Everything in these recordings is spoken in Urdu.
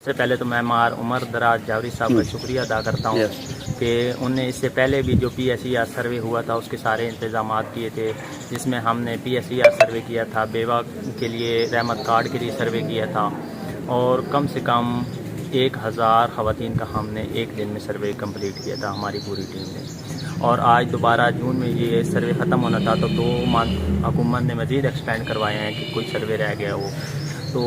سے پہلے تو میں مار عمر دراز جاوری صاحب کا شکریہ ادا کرتا ہوں کہ انہوں نے اس سے پہلے بھی جو P S E R survey ہوا تھا اس کے سارے انتظامات کیے تھے، جس میں ہم نے P S E R survey کیا تھا، بیوہ کے لیے رحمت کارڈ کے لیے سروے کیا تھا، اور کم سے کم 1000 خواتین کا ہم نے ایک دن میں سروے کمپلیٹ کیا تھا ہماری پوری ٹیم نے۔ اور آج دوبارہ جون میں یہ سروے ختم ہونا تھا تو 2 منتھ حکومت نے مزید ایکسپینڈ کروائے ہیں کہ کوئی سروے رہ گیا ہو، تو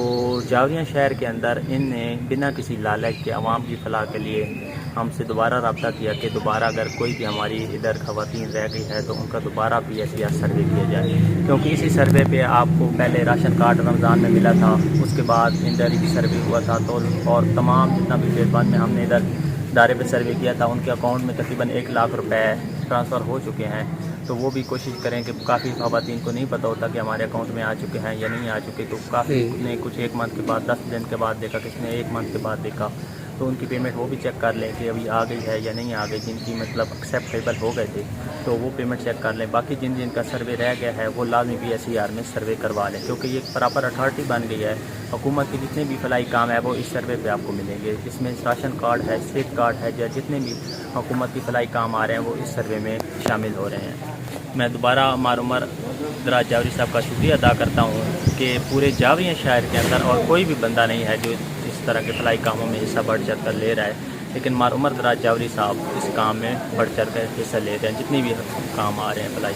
جاوریاں شہر کے اندر ان نے بنا کسی لالچ کے عوام کی فلاح کے لیے ہم سے دوبارہ رابطہ کیا کہ دوبارہ اگر کوئی بھی ہماری ادھر خواتین رہ گئی ہے تو ان کا دوبارہ P S E R survey کیا جائے، کیونکہ اسی سروے پہ آپ کو پہلے راشن کارڈ رمضان میں ملا تھا، اس کے بعد انڈر بھی سروے ہوا تھا، تو اور تمام جتنا بھی دیوبند میں ہم نے ادھر دائرے پہ سروے کیا تھا ان کے اکاؤنٹ میں تقریباً 1 لاکھ روپے ٹرانسفر ہو چکے ہیں۔ تو وہ بھی کوشش کریں کہ کافی خواتین کو نہیں پتہ ہوتا کہ ہمارے اکاؤنٹ میں آ چکے ہیں یا نہیں آ چکے، تو کافی نے کچھ 1 منتھ کے بعد 10 دن کے بعد دیکھا، کس نے 1 منتھ کے بعد دیکھا، تو ان کی پیمنٹ وہ بھی چیک کر لیں کہ ابھی آ گئی ہے یا نہیں آ گئی، جن کی مطلب ایکسیپٹیبل ہو گئے تھے تو وہ پیمنٹ چیک کر لیں، باقی جن کا سروے رہ گیا ہے وہ لازمی پی ایس ای آر میں سروے کروا لیں، کیونکہ یہ ایک پراپر اتھارٹی بن گئی ہے حکومت کے، جتنے بھی فلاحی کام ہے وہ اس سروے پہ آپ کو ملیں گے، اس میں راشن کارڈ ہے، سویٹ کارڈ ہے، یا جتنے بھی حکومت کی فلاحی کام آ رہے ہیں وہ اس سروے میں شامل ہو رہے ہیں۔ میں دوبارہ مار عمر دراز جاوری صاحب کا شکریہ ادا کرتا ہوں کہ پورے جاوریاں شہر کے اندر اور کوئی بھی بندہ نہیں ہے جو اس طرح کے فلاحی کاموں میں حصہ بڑھ چڑھ کر لے رہا ہے، لیکن مار عمر دراز جاوری صاحب اس کام میں بڑھ چڑھ کر حصہ لے رہے ہیں، جتنی بھی کام آ رہے ہیں فلاحی۔